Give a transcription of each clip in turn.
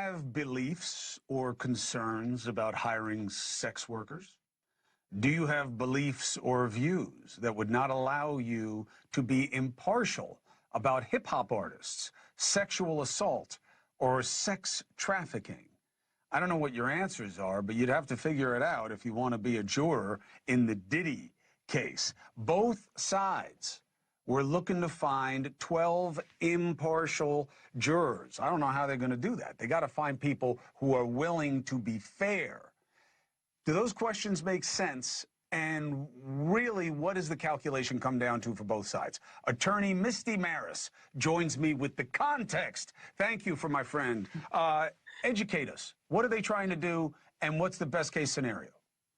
have beliefs or concerns about hiring sex workers? Do you have beliefs or views that would not allow you to be impartial about hip-hop artists, sexual assault, or sex trafficking? I don't know what your answers are, but you'd have to figure it out if you want to be a juror in the Diddy case. Both sides were looking to find 12 impartial jurors. I don't know how they're going to do that. They got to find people who are willing to be fair. Do those questions make sense? And really, what does the calculation come down to for both sides? Attorney Misty Marris joins me with the context. Thank you, my friend. Educate us. What are they trying to do, and what's the best case scenario?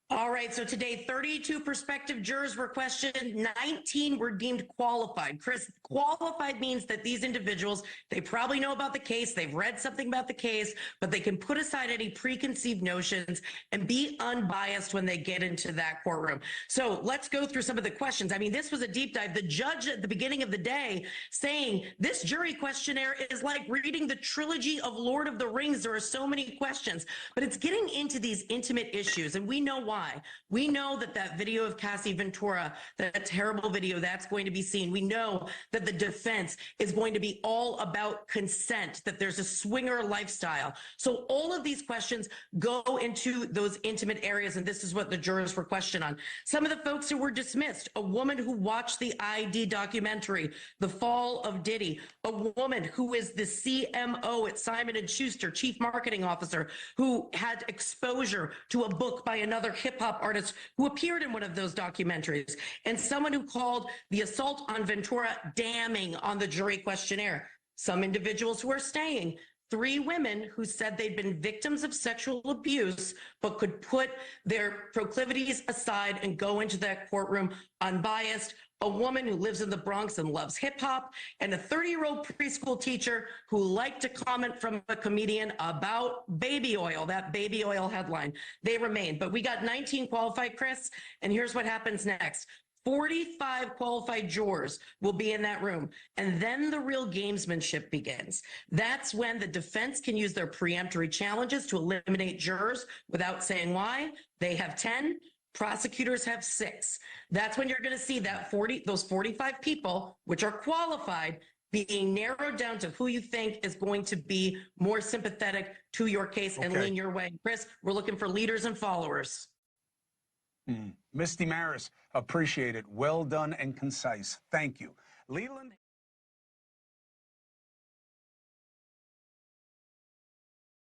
All right, so today 32 prospective jurors were questioned, 19 were deemed qualified. Chris, qualified means that these individuals, they probably know about the case, they've read something about the case, but they can put aside any preconceived notions and be unbiased when they get into that courtroom. So let's go through some of the questions. I mean, this was a deep dive. The judge at the beginning of the day saying this jury questionnaire is like reading the trilogy of Lord of the Rings. There are so many questions, but it's getting into these intimate issues, and we know why. We know that that video of Cassie Ventura, that terrible video, that's going to be seen. We know that the defense is going to be all about consent, that there's a swinger lifestyle. So all of these questions go into those intimate areas, and this is what the jurors were questioned on. Some of the folks who were dismissed: a woman who watched the ID documentary, The Fall of Diddy, a woman who is the CMO at Simon & Schuster, chief marketing officer, who had exposure to a book by another hip-hop artist who appeared in one of those documentaries, and someone who called the assault on Ventura damning on the jury questionnaire. Some individuals who are staying: 3 women who said they'd been victims of sexual abuse, but could put their proclivities aside and go into that courtroom unbiased. A woman who lives in the Bronx and loves hip hop, and a 30-year-old preschool teacher who liked to comment from a comedian about baby oil, that baby oil headline. They remain, but we got 19 qualified, Chris, and here's what happens next. 45 qualified jurors will be in that room, and then the real gamesmanship begins. That's when the defense can use their preemptory challenges to eliminate jurors without saying why. They have 10. Prosecutors have 6. That's when you're going to see that those 45 people, which are qualified, being narrowed down to who you think is going to be more sympathetic to your case and lean your way. Chris, we're looking for leaders and followers. Misty Marris, appreciate it. Well done and concise. Thank you. Leland.